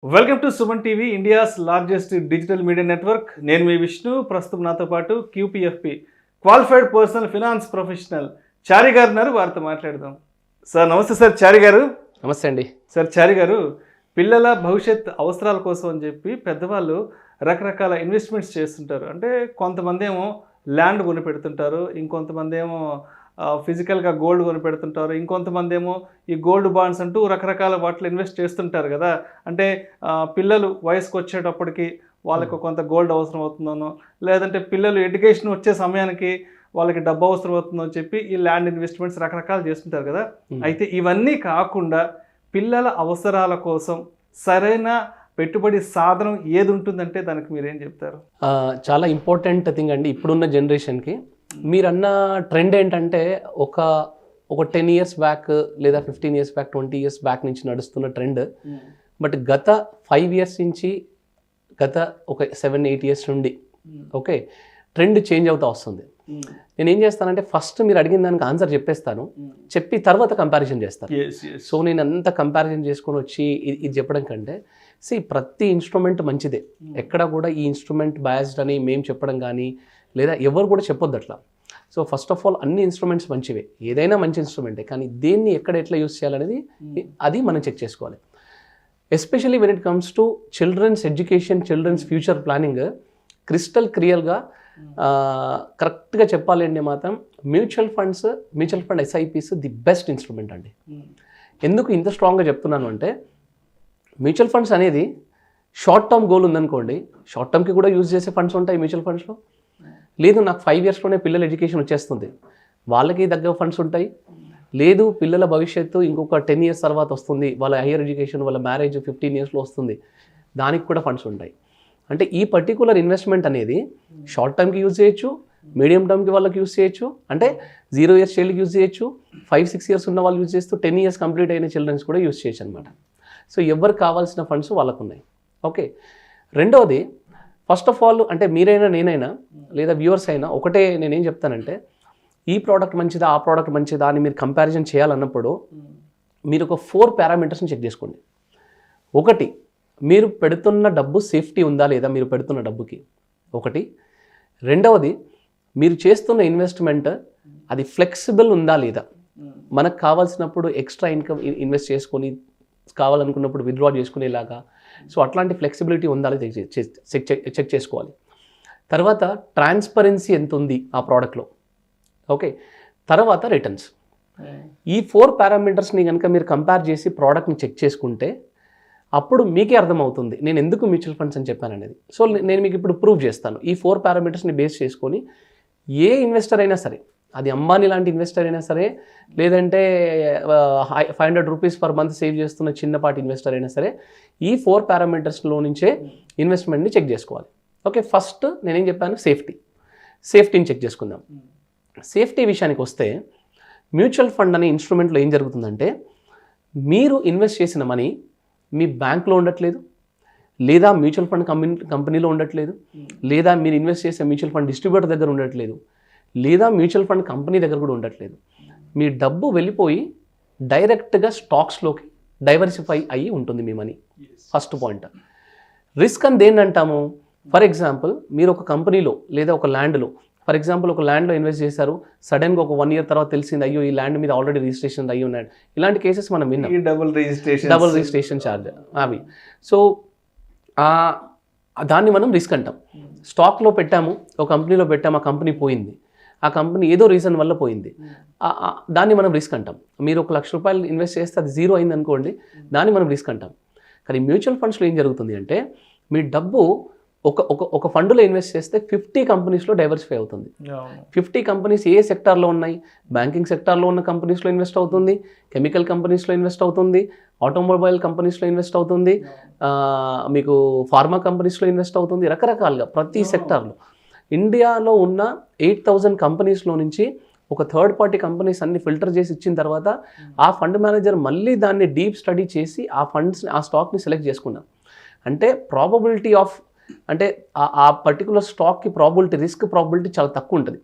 Welcome to Suman TV, India's largest digital media network. నేను మీ విష్ణు. ప్రస్తుతం నాతో పాటు క్యూపీఎఫ్పి క్వాలిఫైడ్ పర్సనల్ ఫినాన్స్ ప్రొఫెషనల్ చారి గారు ఉన్నారు. వారితో మాట్లాడదాం. సార్ నమస్తే. సార్ చారి గారు. నమస్తే అండి. సార్ చారి గారు, పిల్లల భవిష్యత్ అవసరాల కోసం అని చెప్పి పెద్దవాళ్ళు రకరకాల ఇన్వెస్ట్మెంట్స్ చేస్తుంటారు. అంటే కొంతమంది ఏమో ల్యాండ్ కొని పెడుతుంటారు, ఇంకొంతమంది ఏమో ఫిజికల్గా గోల్డ్ కొని పెడుతుంటారు, ఇంకొంతమంది ఏమో ఈ గోల్డ్ బాండ్స్ అంటూ రకరకాల వాటిలో ఇన్వెస్ట్ చేస్తుంటారు కదా. అంటే పిల్లలు వయసుకు వచ్చేటప్పటికి వాళ్ళకు కొంత గోల్డ్ అవసరం అవుతుందనో, లేదంటే పిల్లలు ఎడ్యుకేషన్ వచ్చే సమయానికి వాళ్ళకి డబ్బు అవసరం అవుతుందో అని చెప్పి ఈ ల్యాండ్ ఇన్వెస్ట్మెంట్స్ రకరకాలు చేస్తుంటారు కదా. అయితే ఇవన్నీ కాకుండా పిల్లల అవసరాల కోసం సరైన పెట్టుబడి సాధనం ఏది ఉంటుందంటే దానికి మీరేం చెప్తారు? చాలా ఇంపార్టెంట్ థింగ్ అండి ఇప్పుడున్న జనరేషన్కి. మీరన్న ట్రెండ్ ఏంటంటే ఒక 10 years బ్యాక్ లేదా 15 years బ్యాక్ 20 years బ్యాక్ నుంచి నడుస్తున్న ట్రెండ్. బట్ గత 5 years నుంచి, గత ఒక 7-8 years నుండి ఓకే ట్రెండ్ చేంజ్ అవుతూ వస్తుంది. నేను ఏం చేస్తానంటే ఫస్ట్ మీరు అడిగిన దానికి ఆన్సర్ చెప్పేస్తాను, చెప్పి తర్వాత కంపారిజన్ చేస్తాను. సో నేను అంత కంపారిజన్ చేసుకొని వచ్చి ఇది చెప్పడం కంటే ప్రతి ఇన్స్ట్రుమెంట్ మంచిదే. ఎక్కడ కూడా ఈ ఇన్స్ట్రుమెంట్ బయాస్డ్ అని మేము చెప్పడం కానీ లేదా ఎవరు కూడా చెప్పొద్దు అట్లా. సో ఫస్ట్ ఆఫ్ ఆల్ అన్ని ఇన్స్ట్రుమెంట్స్ మంచివే, ఏదైనా మంచి ఇన్స్ట్రుమెంటే, కానీ దేన్ని ఎక్కడ ఎట్లా యూస్ చేయాలనేది అది మనం చెక్ చేసుకోవాలి. Especially when it comes to children's education, children's future planning, crystal క్లియర్గా కరెక్ట్గా చెప్పాలి అంటే మాత్రం mutual fund SIPs the best instrument అండి. ఎందుకు ఇంత స్ట్రాంగ్గా చెప్తున్నాను అంటే, మ్యూచువల్ ఫండ్స్ అనేది షార్ట్ టర్మ్ గోల్ ఉందనుకోండి, షార్ట్ టర్మ్కి కూడా యూజ్ చేసే ఫండ్స్ ఉంటాయి మ్యూచువల్ ఫండ్స్లో. లేదు నాకు 5 yearsలోనే పిల్లల ఎడ్యుకేషన్ వచ్చేస్తుంది, వాళ్ళకి తగ్గ ఫండ్స్ ఉంటాయి. లేదు పిల్లల భవిష్యత్తు ఇంకొక 10 years తర్వాత వస్తుంది, వాళ్ళ హైయర్ ఎడ్యుకేషన్, వాళ్ళ మ్యారేజ్ 15 yearsలో వస్తుంది, దానికి కూడా ఫండ్స్ ఉంటాయి. అంటే ఈ పర్టికులర్ ఇన్వెస్ట్మెంట్ అనేది షార్ట్ టర్మ్కి యూజ్ చేయొచ్చు, మీడియం టర్మ్కి వాళ్ళకి యూజ్ చేయొచ్చు. అంటే 0 years చైల్డ్కి యూజ్ చేయొచ్చు, 5-6 years ఉన్న వాళ్ళు యూజ్ చేస్తూ 10 years కంప్లీట్ అయిన చిల్డ్రన్స్ కూడా యూజ్ చేయొచ్చు అనమాట. సో ఎవరికి కావాల్సిన ఫండ్స్ వాళ్ళకు ఉన్నాయి. ఓకే, రెండవది ఫస్ట్ ఆఫ్ ఆల్ అంటే మీరైనా నేనైనా లేదా వ్యూవర్స్ అయినా ఒకటే నేనేం చెప్తానంటే, ఈ ప్రోడక్ట్ మంచిదా ఆ ప్రోడక్ట్ మంచిదా అని మీరు కంపారిజన్ చేయాలన్నప్పుడు మీరు ఒక 4 parametersని చెక్ చేసుకోండి. ఒకటి, మీరు పెడుతున్న డబ్బు సేఫ్టీ ఉందా లేదా మీరు పెడుతున్న డబ్బుకి ఒకటి. రెండవది, మీరు చేస్తున్న ఇన్వెస్ట్మెంట్ అది ఫ్లెక్సిబుల్ ఉందా లేదా, మనకు కావాల్సినప్పుడు ఎక్స్ట్రా ఇన్కమ్ ఇన్వెస్ట్ చేసుకొని కావాలనుకున్నప్పుడు విత్డ్రా చేసుకునేలాగా. సో అట్లాంటి ఫ్లెక్సిబిలిటీ ఉందా లేదా చెక్ చేసుకోవాలి. తర్వాత ట్రాన్స్పరెన్సీ ఎంత ఉంది ఆ ప్రోడక్ట్లో. ఓకే, తర్వాత రిటర్న్స్. ఈ 4 parametersని కనుక మీరు కంపేర్ చేసి ప్రోడక్ట్ని చెక్ చేసుకుంటే అప్పుడు మీకే అర్థమవుతుంది నేను ఎందుకు మ్యూచువల్ ఫండ్స్ అని చెప్పాను అనేది. సో నేను మీకు ఇప్పుడు ప్రూవ్ చేస్తాను. ఈ 4 parametersని బేస్ చేసుకొని ఏ ఇన్వెస్టర్ అయినా సరే, అది అంబానీ లాంటి ఇన్వెస్టర్ అయినా సరే, లేదంటే 500 rupees per month సేవ్ చేస్తున్న చిన్నపాటి ఇన్వెస్టర్ అయినా సరే, ఈ 4 parametersలో నుంచే ఇన్వెస్ట్మెంట్ని చెక్ చేసుకోవాలి. ఓకే, ఫస్ట్ నేనేం చెప్పాను, సేఫ్టీని చెక్ చేసుకుందాం. సేఫ్టీ విషయానికి వస్తే మ్యూచువల్ ఫండ్ అనే ఇన్స్ట్రుమెంట్లో ఏం జరుగుతుందంటే, మీరు ఇన్వెస్ట్ చేసిన మనీ మీ బ్యాంక్లో ఉండట్లేదు, లేదా మ్యూచువల్ ఫండ్ కంపెనీలో ఉండట్లేదు, లేదా మీరు ఇన్వెస్ట్ చేసే మ్యూచువల్ ఫండ్ డిస్ట్రిబ్యూటర్ దగ్గర ఉండట్లేదు, లేదా మ్యూచువల్ ఫండ్ కంపెనీ దగ్గర కూడా ఉండట్లేదు. మీ డబ్బు వెళ్ళిపోయి డైరెక్ట్గా స్టాక్స్లోకి డైవర్సిఫై అయ్యి ఉంటుంది మీ మనీ. First point. రిస్క్ అని దేన్ని అంటాము? ఫర్ ఎగ్జాంపుల్ మీరు ఒక కంపెనీలో లేదా ఒక ల్యాండ్లో, ఫర్ ఎగ్జాంపుల్ ఒక ల్యాండ్లో ఇన్వెస్ట్ చేశారు, సడన్గా ఒక 1 year తర్వాత తెలిసింది అయ్యో ఈ ల్యాండ్ మీద ఆల్రెడీ రిజిస్ట్రేషన్ అయ్యి ఉన్నాడు. ఇలాంటి కేసెస్ మనం విన్నాం, డబుల్ రిజిస్ట్రేషన్ ఛార్జ్ అవి. సో దాన్ని మనం రిస్క్ అంటాం. స్టాక్లో పెట్టాము, ఒక కంపెనీలో పెట్టాము, ఆ కంపెనీ పోయింది, ఆ కంపెనీ ఏదో రీజన్ వల్ల పోయింది, దాన్ని మనం రిస్క్ అంటాం. మీరు 1 lakh రూపాయలు ఇన్వెస్ట్ చేస్తే అది 0 అయింది అనుకోండి, దాన్ని మనం రిస్క్ అంటాం. కానీ మ్యూచువల్ ఫండ్స్లో ఏం జరుగుతుంది అంటే, మీ డబ్బు ఒక ఫండ్లో ఇన్వెస్ట్ చేస్తే 50 కంపెనీస్లో డైవర్సిఫై అవుతుంది. 50 కంపెనీస్ ఏ సెక్టార్లో ఉన్నాయి? బ్యాంకింగ్ సెక్టార్లో ఉన్న కంపెనీస్లో ఇన్వెస్ట్ అవుతుంది, కెమికల్ కంపెనీస్లో ఇన్వెస్ట్ అవుతుంది, ఆటోమొబైల్ కంపెనీస్లో ఇన్వెస్ట్ అవుతుంది, మీకు ఫార్మా కంపెనీస్లో ఇన్వెస్ట్ అవుతుంది, రకరకాలుగా ప్రతి సెక్టార్లో. ఇండియాలో ఉన్న 8,000 కంపెనీస్లో నుంచి ఒక థర్డ్ పార్టీ కంపెనీస్ అన్ని ఫిల్టర్ చేసి ఇచ్చిన తర్వాత ఆ ఫండ్ మేనేజర్ మళ్ళీ దాన్ని డీప్ స్టడీ చేసి ఆ స్టాక్ని సెలెక్ట్ చేసుకున్నారు. అంటే ప్రాబబిలిటీ ఆఫ్, అంటే ఆ పర్టికులర్ స్టాక్కి రిస్క్ ప్రాబిలిటీ చాలా తక్కువ ఉంటుంది.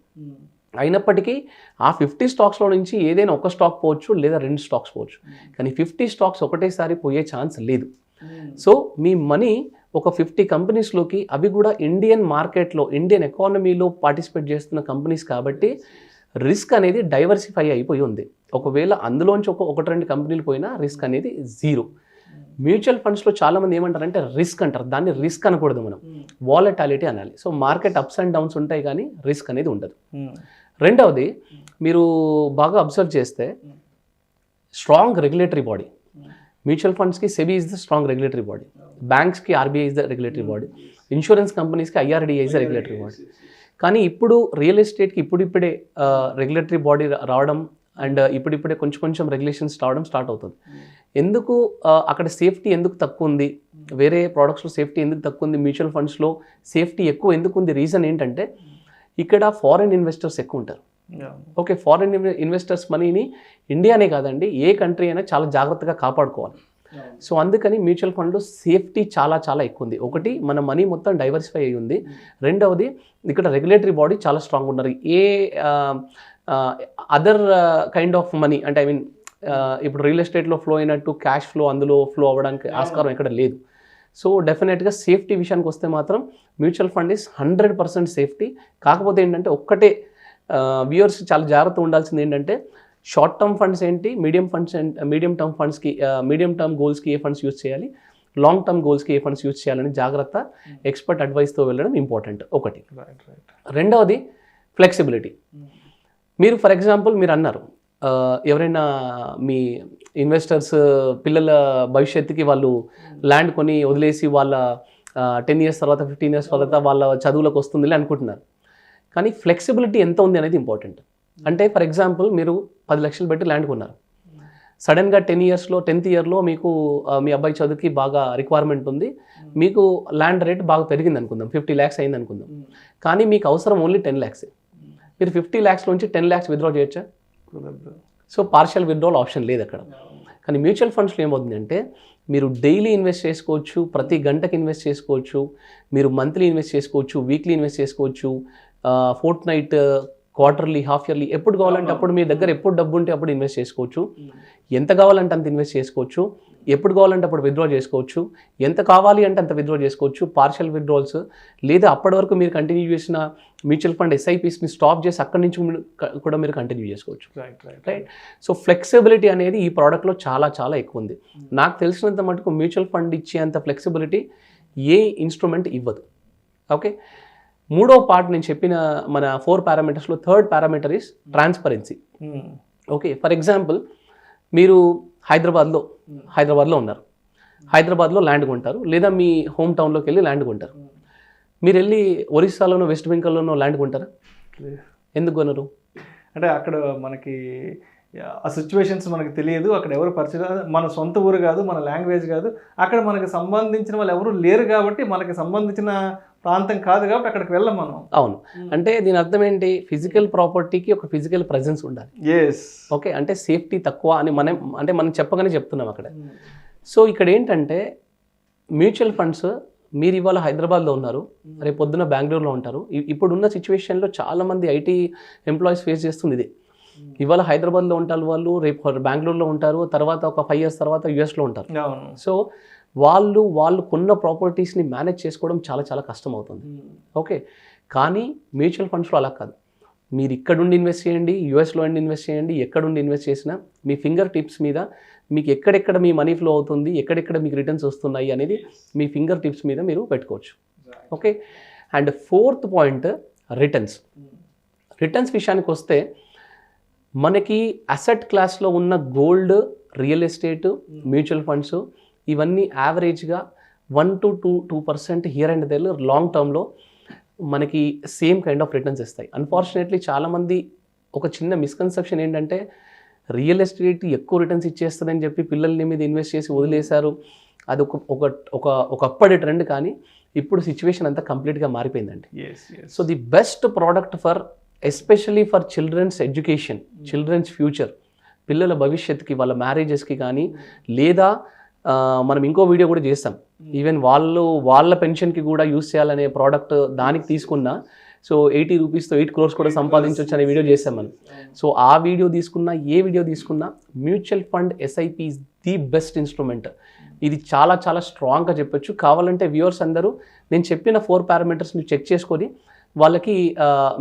అయినప్పటికీ ఆ 50 స్టాక్స్లో నుంచి ఏదైనా ఒక స్టాక్ పోవచ్చు లేదా 2 స్టాక్స్ పోవచ్చు, కానీ 50 స్టాక్స్ ఒకటేసారి పోయే ఛాన్స్ లేదు. సో మీ మనీ ఒక 50 కంపెనీస్లోకి, అవి కూడా ఇండియన్ మార్కెట్లో, ఇండియన్ ఎకానమీలో పార్టిసిపేట్ చేస్తున్న కంపెనీస్ కాబట్టి రిస్క్ అనేది డైవర్సిఫై అయిపోయి ఉంది. ఒకవేళ అందులోంచి ఒకటి రెండు కంపెనీలు పోయినా రిస్క్ అనేది జీరో. మ్యూచువల్ ఫండ్స్లో చాలామంది ఏమంటారంటే రిస్క్ అంటారు, దాన్ని రిస్క్ అనకూడదు, మనం వాలటాలిటీ అనాలి. So market ups and downs ఉంటాయి కానీ రిస్క్ అనేది ఉండదు. రెండవది, మీరు బాగా అబ్జర్వ్ చేస్తే స్ట్రాంగ్ రెగ్యులేటరీ బాడీ. మ్యూచువల్ ఫండ్స్కి SEBI is the strong regulatory body, బ్యాంక్స్కి RBI is the regulatory body, insurance కంపెనీస్కి IRDI is the regulatory body. కానీ ఇప్పుడు రియల్ ఎస్టేట్కి ఇప్పుడిప్పుడే రెగ్యులేటరీ బాడీ రావడం అండ్ ఇప్పుడిప్పుడే కొంచెం రెగ్యులేషన్స్ రావడం స్టార్ట్ అవుతుంది. ఎందుకు అక్కడ సేఫ్టీ ఎందుకు తక్కువ ఉంది, వేరే ప్రోడక్ట్స్లో సేఫ్టీ ఎందుకు తక్కువ ఉంది, మ్యూచువల్ ఫండ్స్లో సేఫ్టీ ఎక్కువ ఎందుకు ఉంది? రీజన్ ఏంటంటే ఇక్కడ ఫారిన్ ఇన్వెస్టర్స్ ఎక్కువ ఉంటారు. ఓకే, ఫారిన్ ఇన్వెస్టర్స్ మనీని ఇండియానే కాదండి, ఏ కంట్రీ అయినా చాలా జాగ్రత్తగా కాపాడుకోవాలి. సో అందుకని మ్యూచువల్ ఫండ్లో సేఫ్టీ చాలా చాలా ఎక్కువ ఉంది. ఒకటి, మన మనీ మొత్తం డైవర్సిఫై అయ్యి ఉంది. రెండవది, ఇక్కడ రెగ్యులేటరీ బాడీ చాలా స్ట్రాంగ్ ఉన్నారు. ఏ అదర్ కైండ్ ఆఫ్ మనీ అంటే ఐ మీన్ ఇప్పుడు రియల్ ఎస్టేట్లో ఫ్లో అయినట్టు క్యాష్ ఫ్లో అందులో ఫ్లో అవ్వడానికి ఆస్కారం ఇక్కడ లేదు. సో డెఫినెట్గా సేఫ్టీ విషయానికి వస్తే మాత్రం మ్యూచువల్ ఫండ్ ఈస్ 100% సేఫ్టీ. కాకపోతే ఏంటంటే ఒక్కటే వ్యూయర్స్ చాలా జాగ్రత్త ఉండాల్సింది ఏంటంటే, షార్ట్ టర్మ్ ఫండ్స్ ఏంటి, మీడియం టర్మ్ ఫండ్స్కి, మీడియం టర్మ్ గోల్స్కి ఏ ఫండ్స్ యూజ్ చేయాలి, లాంగ్ టర్మ్ గోల్స్కి ఏ ఫండ్స్ యూజ్ చేయాలని జాగ్రత్త ఎక్స్పర్ట్ అడ్వైస్తో వెళ్ళడం ఇంపార్టెంట్ ఒకటి. రెండవది ఫ్లెక్సిబిలిటీ. మీరు ఫర్ ఎగ్జాంపుల్ మీరు అన్నారు ఎవరైనా మీ ఇన్వెస్టర్స్ పిల్లల భవిష్యత్తుకి వాళ్ళు ల్యాండ్ కొని వదిలేసి వాళ్ళ 10 years తర్వాత 15 years తర్వాత వాళ్ళ చదువులకు వస్తుందిలే అనుకుంటున్నారు. కానీ ఫ్లెక్సిబిలిటీ ఎంత ఉంది అనేది ఇంపార్టెంట్. అంటే ఫర్ ఎగ్జాంపుల్ మీరు 10 లక్షలు పెట్టి ల్యాండ్ కొన్నారు, సడన్గా 10th yearలో మీకు మీ అబ్బాయి చదువుకి బాగా రిక్వైర్మెంట్ ఉంది, మీకు ల్యాండ్ రేట్ బాగా పెరిగింది అనుకుందాం, 50 lakhs అయింది అనుకుందాం. కానీ మీకు అవసరం ఓన్లీ 10 lakhs. మీరు 50 lakhs నుంచి 10 lakhs విత్డ్రా చేయొచ్చా? సో పార్షియల్ విత్డ్రాల్ ఆప్షన్ లేదు అక్కడ. కానీ మ్యూచువల్ ఫండ్స్లో ఏమవుతుందంటే, మీరు డైలీ ఇన్వెస్ట్ చేసుకోవచ్చు, ప్రతి గంటకి ఇన్వెస్ట్ చేసుకోవచ్చు, మీరు మంత్లీ ఇన్వెస్ట్ చేసుకోవచ్చు, వీక్లీ ఇన్వెస్ట్ చేసుకోవచ్చు, fourth night, quarterly, half yearly, ఎప్పుడు కావాలంటే అప్పుడు మీ దగ్గర ఎప్పుడు డబ్బు ఉంటే అప్పుడు ఇన్వెస్ట్ చేసుకోవచ్చు, ఎంత కావాలంటే అంత ఇన్వెస్ట్ చేసుకోవచ్చు, ఎప్పుడు కావాలంటే అప్పుడు విత్డ్రా చేసుకోవచ్చు, ఎంత కావాలి అంటే అంత విత్డ్రా చేసుకోవచ్చు, పార్షియల్ విత్డ్రాల్స్, లేదా అప్పటి వరకు మీరు కంటిన్యూ చేసిన మ్యూచువల్ ఫండ్ ఎస్ఐపిస్ని స్టాప్ చేసి అక్కడి నుంచి కూడా మీరు కంటిన్యూ చేసుకోవచ్చు. రైట్. సో ఫ్లెక్సిబిలిటీ అనేది ఈ ప్రోడక్ట్లో చాలా చాలా ఎక్కువ ఉంది. నాకు తెలిసినంత మటుకు మ్యూచువల్ ఫండ్ ఇచ్చేంత ఫ్లెక్సిబిలిటీ ఏ ఇన్స్ట్రుమెంట్ ఇవ్వదు. ఓకే, మూడో పార్ట్ నేను చెప్పిన మన 4 parametersలో third parameter is transparency. Okay, for example మీరు హైదరాబాద్లో ఉన్నారు, హైదరాబాద్లో ల్యాండ్ కొంటారు, లేదా మీ హోమ్ టౌన్లోకి వెళ్ళి ల్యాండ్ కొంటారు. మీరు వెళ్ళి ఒరిస్సాలోనో వెస్ట్ బెంగాల్లోనో ల్యాండ్ కొంటారా? ఎందుకు కొనరు? అంటే అక్కడ మనకి ఆ సిచ్యువేషన్స్ మనకు తెలియదు, అక్కడ ఎవరు పరిచయం, మన సొంత ఊరు కాదు, మన లాంగ్వేజ్ కాదు, అక్కడ మనకి సంబంధించిన వాళ్ళు ఎవరు లేరు కాబట్టి, మనకి సంబంధించిన ప్రాంతం కాదు కాబట్టి అక్కడికి వెళ్ళాం మనం. అవును, అంటే దీని అర్థం ఏంటి? ఫిజికల్ ప్రాపర్టీకి ఒక ఫిజికల్ ప్రెజెన్స్ ఉండాలి. ఓకే, అంటే సేఫ్టీ తక్కువ అని మనం చెప్పగానే చెప్తున్నాం అక్కడ. సో ఇక్కడ ఏంటంటే మ్యూచువల్ ఫండ్స్, మీరు ఇవాళ హైదరాబాద్లో ఉన్నారు, రేపు పొద్దున్న బెంగళూరులో ఉంటారు. ఇప్పుడున్న సిచ్యువేషన్లో చాలామంది ఐటీ ఎంప్లాయీస్ ఫేస్ చేస్తుంది ఇది. ఇవాళ హైదరాబాద్లో ఉంటారు వాళ్ళు, రేపు బెంగళూరులో ఉంటారు, తర్వాత ఒక 5 years తర్వాత యూఎస్లో ఉంటారు. సో వాళ్ళు కొన్న ప్రాపర్టీస్ని మేనేజ్ చేసుకోవడం చాలా చాలా కష్టం అవుతుంది. ఓకే, కానీ మ్యూచువల్ ఫండ్స్లో అలా కాదు. మీరు ఇక్కడుండి ఇన్వెస్ట్ చేయండి, యూఎస్లో ఇన్వెస్ట్ చేయండి, ఎక్కడుండి ఇన్వెస్ట్ చేసినా మీ ఫింగర్ టిప్స్ మీద మీకు ఎక్కడెక్కడ మీ మనీ ఫ్లో అవుతుంది, ఎక్కడెక్కడ మీకు రిటర్న్స్ వస్తున్నాయి అనేది మీ ఫింగర్ టిప్స్ మీద మీరు పెట్టుకోవచ్చు. Okay, and 4th point returns విషయానికి వస్తే, మనకి అసెట్ క్లాస్లో ఉన్న gold, real estate, mutual funds ఇవన్నీ యావరేజ్గా 1 to 2% here and there long టర్మ్లో మనకి సేమ్ కైండ్ ఆఫ్ రిటర్న్స్ ఇస్తాయి. అన్ఫార్చునేట్లీ చాలామంది ఒక చిన్న మిస్కన్సెప్షన్ ఏంటంటే, రియల్ ఎస్టేట్ ఎక్కువ రిటర్న్స్ ఇచ్చేస్తుందని చెప్పి పిల్లల్ని మీద ఇన్వెస్ట్ చేసి వదిలేశారు. అది ఒకప్పటి ట్రెండ్, కానీ ఇప్పుడు సిచ్యువేషన్ అంతా కంప్లీట్గా మారిపోయిందండి. So the best product especially for children's education, children's future, పిల్లల భవిష్యత్తుకి, వాళ్ళ మ్యారేజెస్కి కానీ, లేదా మనం ఇంకో వీడియో కూడా చేస్తాం, ఈవెన్ వాళ్ళ పెన్షన్కి కూడా యూస్ చేయాలనే ప్రోడక్ట్, దానికి తీసుకున్నా సో 80 రూపీస్తో 8 crores కూడా సంపాదించవచ్చు అనే వీడియో చేస్తాం మనం. సో ఆ వీడియో తీసుకున్నా, ఏ వీడియో తీసుకున్నా, mutual fund SIP is the best instrument. ఇది చాలా చాలా స్ట్రాంగ్గా చెప్పొచ్చు. కావాలంటే వ్యూవర్స్ అందరూ నేను చెప్పిన 4 పారామీటర్స్ మీరు చెక్ చేసుకొని వాళ్ళకి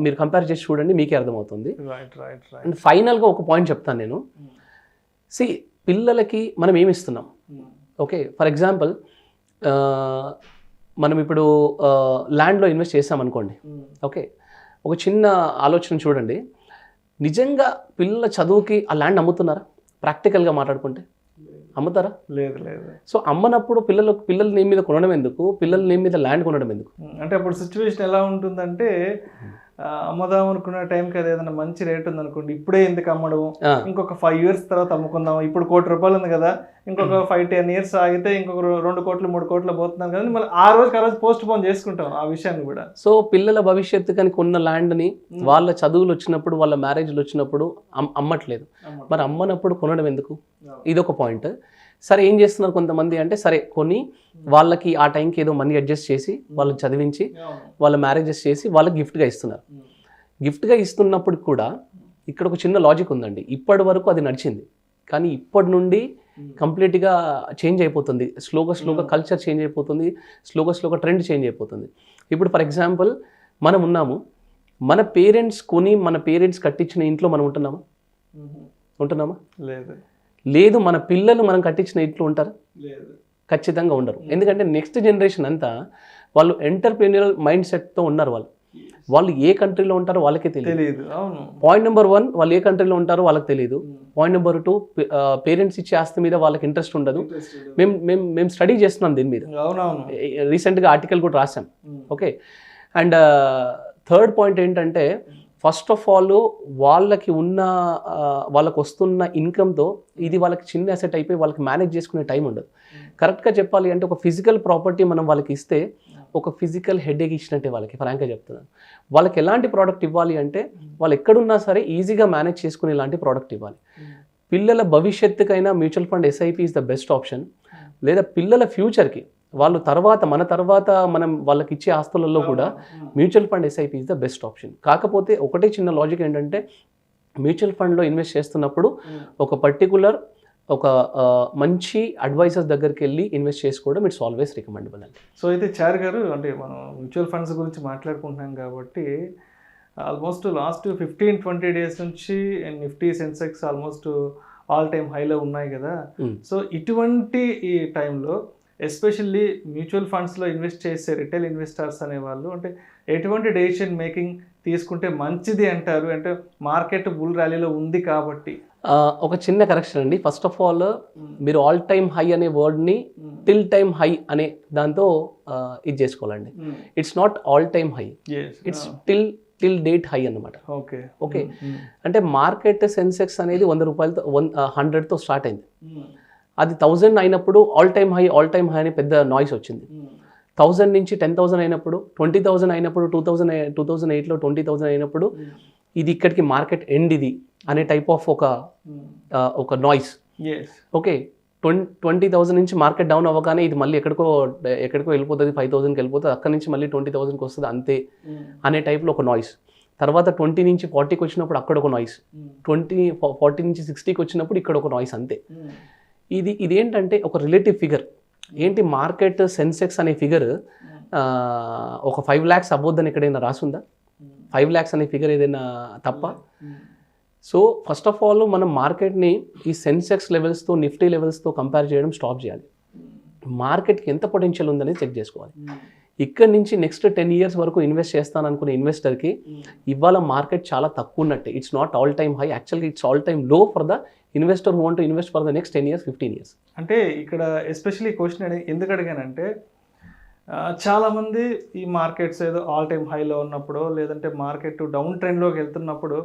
మీరు కంపేర్ చేసి చూడండి, మీకే అర్థమవుతుంది. అండ్ ఫైనల్గా ఒక పాయింట్ చెప్తాను నేను. పిల్లలకి మనం ఏమి ఇస్తున్నాం? ఓకే, ఫర్ ఎగ్జాంపుల్ మనం ఇప్పుడు ల్యాండ్లో ఇన్వెస్ట్ చేసామనుకోండి. ఓకే, ఒక చిన్న ఆలోచన చూడండి. నిజంగా పిల్లల చదువుకి ఆ ల్యాండ్ అమ్ముతున్నారా? ప్రాక్టికల్గా మాట్లాడుకుంటే అమ్ముతారా? లేదు లేదు. సో అమ్మనప్పుడు పిల్లల నేమ్ మీద కొనడం ఎందుకు? పిల్లల నేమ్ మీద ల్యాండ్ కొనడం ఎందుకు? అంటే అప్పుడు సిచ్యువేషన్ ఎలా ఉంటుందంటే అమ్మదాం అనుకున్న టైంకి అది ఏదైనా మంచి రేట్ ఉంది అనుకోండి, ఇప్పుడే ఎందుకు అమ్మడం, ఇంకొక 5 years తర్వాత అమ్ముకుందాం, ఇప్పుడు ₹1 కోటి ఉంది కదా, ఇంకొక 5-10 years ఆగితే ఇంకొక 2 కోట్లు 3 కోట్లు పోతున్నాం కదా, మళ్ళీ ఆ రోజు పోస్ట్ పోన్ చేసుకుంటాం ఆ విషయాన్ని కూడా. సో పిల్లల భవిష్యత్తు కనుక ఉన్న ల్యాండ్ని వాళ్ళ చదువులు వచ్చినప్పుడు, వాళ్ళ మ్యారేజ్లు వచ్చినప్పుడు అమ్మట్లేదు. మరి అమ్మనప్పుడు కొనడం ఎందుకు? ఇదొక పాయింట్. సరే, ఏం చేస్తున్నారు కొంతమంది అంటే, సరే కొని వాళ్ళకి ఆ టైంకి ఏదో మనీ అడ్జస్ట్ చేసి వాళ్ళని చదివించి వాళ్ళ మ్యారేజెస్ చేసి వాళ్ళకి గిఫ్ట్గా ఇస్తున్నారు. గిఫ్ట్గా ఇస్తున్నప్పుడు కూడా ఇక్కడ ఒక చిన్న లాజిక్ ఉందండి. ఇప్పటి వరకు అది నడిచింది, కానీ ఇప్పటి నుండి కంప్లీట్గా చేంజ్ అయిపోతుంది. స్లోగా కల్చర్ చేంజ్ అయిపోతుంది, స్లోగా ట్రెండ్ చేంజ్ అయిపోతుంది. ఇప్పుడు ఫర్ ఎగ్జాంపుల్ మనం ఉన్నాము, మన పేరెంట్స్ కొని మన పేరెంట్స్ కట్టించిన ఇంట్లో మనం ఉంటున్నామా? లేదు. మన పిల్లలు మనం కట్టించిన ఇంట్లో ఉంటారు? ఖచ్చితంగా ఉండరు. ఎందుకంటే నెక్స్ట్ జనరేషన్ అంతా వాళ్ళు ఎంటర్‌ప్రెన్యూరల్ మైండ్ సెట్తో ఉన్నారు. వాళ్ళు ఏ కంట్రీలో ఉంటారో వాళ్ళకే తెలియదు. పాయింట్ నెంబర్ 1, వాళ్ళు ఏ కంట్రీలో ఉంటారో వాళ్ళకి తెలియదు. పాయింట్ నెంబర్ 2, పేరెంట్స్ ఇచ్చే ఆస్తి మీద వాళ్ళకి ఇంట్రెస్ట్ ఉండదు. మేము స్టడీ చేస్తున్నాం దీని మీద, రీసెంట్గా ఆర్టికల్ కూడా రాసాం. ఓకే, అండ్ థర్డ్ పాయింట్ ఏంటంటే, ఫస్ట్ ఆఫ్ ఆల్ వాళ్ళకి వస్తున్న ఇన్కమ్తో ఇది వాళ్ళకి చిన్న అసెట్ అయిపోయి వాళ్ళకి మేనేజ్ చేసుకునే టైం ఉండదు. కరెక్ట్గా చెప్పాలి అంటే ఒక ఫిజికల్ ప్రాపర్టీ మనం వాళ్ళకి ఇస్తే ఒక ఫిజికల్ హెడేక్ ఇచ్చినట్టే వాళ్ళకి. ఫ్రాంక్గా చెప్తున్నాను, వాళ్ళకి ఎలాంటి ప్రోడక్ట్ ఇవ్వాలి అంటే వాళ్ళు ఎక్కడున్నా సరే ఈజీగా మేనేజ్ చేసుకునే ఇలాంటి ప్రోడక్ట్ ఇవ్వాలి. పిల్లల భవిష్యత్తుకైనా mutual fund SIP is the best option. లేదా పిల్లల ఫ్యూచర్కి మన తర్వాత మనం వాళ్ళకి ఇచ్చే ఆస్తులలో కూడా mutual fund SIP is the best option. కాకపోతే ఒకటే చిన్న లాజిక్ ఏంటంటే, మ్యూచువల్ ఫండ్లో ఇన్వెస్ట్ చేస్తున్నప్పుడు ఒక పర్టికులర్ మంచి అడ్వైజర్స్ దగ్గరికి వెళ్ళి ఇన్వెస్ట్ చేసుకోవడం ఇట్స్ ఆల్వేస్ రికమెండబుల్ అండి. సో అయితే చార్ గారు, అంటే మనం మ్యూచువల్ ఫండ్స్ గురించి మాట్లాడుకుంటున్నాం కాబట్టి ఆల్మోస్ట్ లాస్ట్ 15-20 days నుంచి Nifty, Sensex almost all time హైలో ఉన్నాయి కదా. సో ఇటువంటి ఈ టైంలో ఎస్పెషల్లీ మ్యూచువల్ ఫండ్స్లో ఇన్వెస్ట్ చేసే రిటైల్ ఇన్వెస్టర్స్ అనేవాళ్ళు అంటే ఎటువంటి డెసిషన్ మేకింగ్ తీసుకుంటే మంచిది అంటారు? అంటే మార్కెట్ బుల్ ర్యాలీలో ఉంది కాబట్టి. ఒక చిన్న కరెక్షన్ అండి. ఫస్ట్ ఆఫ్ ఆల్ మీరు ఆల్ టైమ్ హై అనే వర్డ్ని టిల్ టైమ్ హై అనే దాంతో ఇది చేసుకోవాలండి. It's not all time high, it's till date high అన్నమాట. ఓకే, అంటే మార్కెట్ సెన్సెక్స్ అనేది ₹100 100తో స్టార్ట్ అయింది. అది 1000 అయినప్పుడు ఆల్ టైమ్ హై అనే పెద్ద నాయిస్ వచ్చింది. 1000 నుంచి 10,000 అయినప్పుడు, 20,000 అయినప్పుడు, 2008లో 20,000 అయినప్పుడు ఇది ఇక్కడికి మార్కెట్ ఎండ్ ఇది అనే టైప్ ఆఫ్ ఒక నాయిస్. ఓకే, 20,000 నుంచి మార్కెట్ డౌన్ అవ్వగానే ఇది మళ్ళీ ఎక్కడికో వెళ్ళిపోతుంది, 5,000కి వెళ్ళిపోతుంది, అక్కడి నుంచి మళ్ళీ 20,000కి వస్తుంది అంతే అనే టైప్లో ఒక నాయిస్. తర్వాత 20 నుంచి 40కి వచ్చినప్పుడు అక్కడ ఒక నాయిస్, 40 నుంచి 60కి వచ్చినప్పుడు ఇక్కడ ఒక నాయిస్ అంతే. ఇదేంటంటే ఒక రిలేటివ్ ఫిగర్. ఏంటి మార్కెట్ సెన్సెక్స్ అనే ఫిగర్ ఒక 5 lakhs అవ్వద్దని ఎక్కడైనా రాసుందా? 5 lakhs అనే ఫిగర్ ఏదైనా తప్ప? సో ఫస్ట్ ఆఫ్ ఆల్ మనం మార్కెట్ని ఈ సెన్సెక్స్ లెవెల్స్తో, నిఫ్టీ లెవెల్స్తో కంపేర్ చేయడం స్టాప్ చేయాలి. మార్కెట్కి ఎంత పొటెన్షియల్ ఉందనేది చెక్ చేసుకోవాలి. ఇక్కడ నుంచి నెక్స్ట్ 10 years వరకు ఇన్వెస్ట్ చేస్తాను అనుకునే ఇన్వెస్టర్కి ఇవాళ మార్కెట్ చాలా తక్కువ ఉన్నట్టే. It's not all time high, యాక్చువల్గా ఇట్స్ ఆల్ టైమ్ లో for the investor who want to invest for the next 10 years, 15 years. అంటే ఇక్కడ ఎస్పెషల్లీ క్వశ్చన్ ఎందుకు అడిగానంటే, చాలామంది ఈ మార్కెట్స్ ఏదో ఆల్ టైమ్ హైలో ఉన్నప్పుడు, లేదంటే మార్కెట్ డౌన్ ట్రెండ్లోకి వెళ్తున్నప్పుడు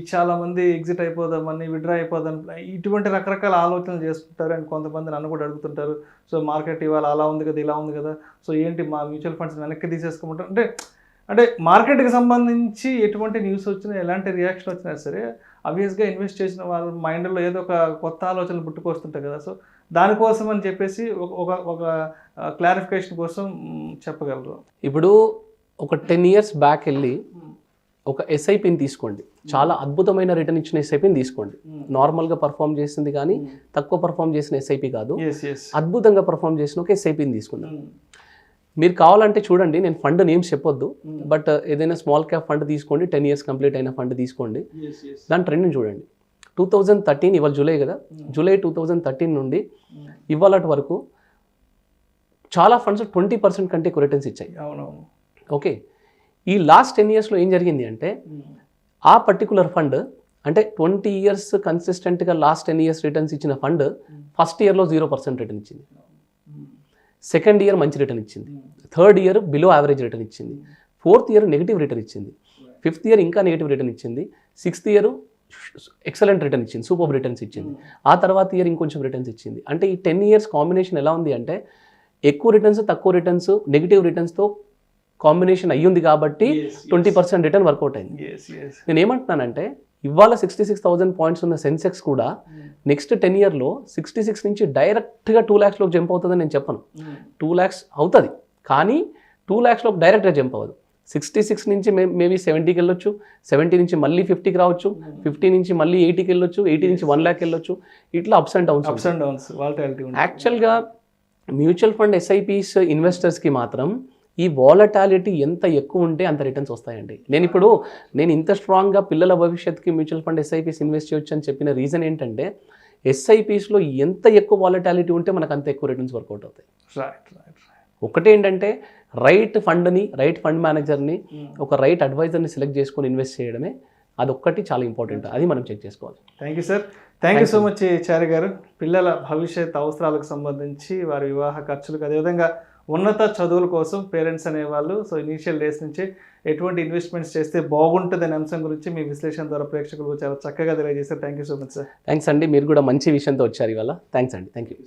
చాలామంది ఎగ్జిట్ అయిపోదామని, విడ్రా అయిపోదామని ఇటువంటి రకరకాల ఆలోచనలు చేసుకుంటారు. అండ్ కొంతమంది నన్ను కూడా అడుగుతుంటారు, సో మార్కెట్ ఇవాళ అలా ఉంది కదా, ఇలా ఉంది కదా, సో ఏంటి మా మ్యూచువల్ ఫండ్స్ వెనక్కి తీసేసుకోమంటారు. అంటే మార్కెట్కి సంబంధించి ఎటువంటి న్యూస్ వచ్చినా, ఎలాంటి రియాక్షన్ వచ్చినా సరే ఆబ్వియస్గా ఇన్వెస్ట్ చేసిన వాళ్ళ మైండ్లో ఏదో ఒక కొత్త ఆలోచనలు పుట్టుకొస్తుంటాయి కదా. సో దానికోసం అని చెప్పేసి ఒక క్లారిఫికేషన్ కోసం చెప్పగలరు. ఇప్పుడు ఒక 10 years బ్యాక్ వెళ్ళి ఒక ఎస్ఐపిని తీసుకోండి, చాలా అద్భుతమైన రిటర్న్ ఇచ్చిన ఎస్ఐపిని తీసుకోండి. నార్మల్గా పర్ఫామ్ చేసింది కానీ తక్కువ పర్ఫామ్ చేసిన ఎస్ఐపి కాదు, అద్భుతంగా పర్ఫామ్ చేసిన ఒక ఎస్ఐపిని తీసుకుందాం. మీరు కావాలంటే చూడండి, నేను ఫండ్ నేమ్స్ చెప్పొద్దు, బట్ ఏదైనా స్మాల్ క్యాప్ ఫండ్ తీసుకోండి, 10 years కంప్లీట్ అయిన ఫండ్ తీసుకోండి, దాని ట్రెండ్ని చూడండి. 2013 ఇవాళ జూలై కదా, జూలై 2013 నుండి ఇవాళ వరకు చాలా ఫండ్స్ 20% కంటే ఎక్కువ రిటర్న్స్ ఇచ్చాయి. ఓకే, ఈ లాస్ట్ 10 yearsలో ఏం జరిగింది అంటే ఆ పర్టికులర్ ఫండ్ అంటే 20 years కన్సిస్టెంట్గా లాస్ట్ 10 years రిటర్న్స్ ఇచ్చిన ఫండ్ ఫస్ట్ ఇయర్లో 0% రిటర్న్ ఇచ్చింది, సెకండ్ ఇయర్ మంచి రిటర్న్ ఇచ్చింది, third year below average return ఇచ్చింది, ఫోర్త్ ఇయర్ నెగిటివ్ రిటర్న్ ఇచ్చింది, ఫిఫ్త్ ఇయర్ ఇంకా నెగిటివ్ రిటర్న్ ఇచ్చింది, సిక్స్త్ ఇయర్ ఎక్సలెంట్ రిటర్న్ ఇచ్చింది, సూపర్ రిటర్న్స్ ఇచ్చింది, ఆ తర్వాత ఇయర్ ఇంకొంచెం రిటర్న్స్ ఇచ్చింది. అంటే ఈ 10 years కాంబినేషన్ ఎలా ఉంది అంటే ఎక్కువ రిటర్న్స్ తక్కువ రిటర్న్స్ నెగిటివ్ రిటర్న్స్తో కాంబినేషన్ అయ్యింది కాబట్టి 20% రిటర్న్ వర్కౌట్ అయింది. నేను ఏమంటున్నానంటే ఇవాళ 66,000 points ఉన్న సెన్సెక్స్ కూడా నెక్స్ట్ 10 yearలో 66 నుంచి డైరెక్ట్గా 2 lakhsలోకి జంప్ అవుతుందని నేను చెప్పను. 2 lakhs అవుతుంది కానీ 2 lakhsలోకి డైరెక్ట్గా జంప్ అవ్వదు. 66 నుంచి మేబీ 70కి వెళ్ళొచ్చు, 70 నుంచి మళ్ళీ 50కి రావచ్చు, 50 నుంచి మళ్ళీ 80కి వెళ్ళొచ్చు, 80 నుంచి 1 lakh వెళ్ళొచ్చు, ఇట్లా అప్స్ అండ్ డౌన్స్. యాక్చువల్గా మ్యూచువల్ ఫండ్ ఎస్ఐపిస్ ఇన్వెస్టర్స్కి మాత్రం ఈ వాలటాలిటీ ఎంత ఎక్కువ ఉంటే అంత రిటర్న్స్ వస్తాయండి. నేను ఇంత స్ట్రాంగ్గా పిల్లల భవిష్యత్తుకి మ్యూచువల్ ఫండ్ ఎస్ఐపిస్ ఇన్వెస్ట్ చేయొచ్చు అని చెప్పిన రీజన్ ఏంటంటే ఎస్ఐపిస్లో ఎంత ఎక్కువ వాలటాలిటీ ఉంటే మనకు అంత ఎక్కువ రిటర్న్స్ వర్కౌట్ అవుతాయి. ఒకటి ఏంటంటే రైట్ ఫండ్ని, రైట్ ఫండ్ మేనేజర్ని, ఒక రైట్ అడ్వైజర్ని సెలెక్ట్ చేసుకొని ఇన్వెస్ట్ చేయడమే, అదొక్కటి చాలా ఇంపార్టెంట్, అది మనం చెక్ చేసుకోవాలి. Thank you sir, thank you so much Chari garu. పిల్లల భవిష్యత్ అవసరాలకు సంబంధించి వారి వివాహ ఖర్చులకు అదేవిధంగా ఉన్నత చదువుల కోసం పేరెంట్స్ అనేవాళ్ళు సో ఇనీషియల్ డేస్ నుంచి ఎటువంటి ఇన్వెస్ట్మెంట్స్ చేస్తే బాగుంటుంది అనే అంశం గురించి మీ విశ్లేషణ ద్వారా ప్రేక్షకులకు చాలా చక్కగా తెలియజేశారు. Thank you so much sir. Thanks అండి, మీరు కూడా మంచి విషయంతో వచ్చారు ఇవాళ. థ్యాంక్స్ అండి, థ్యాంక్ యూ.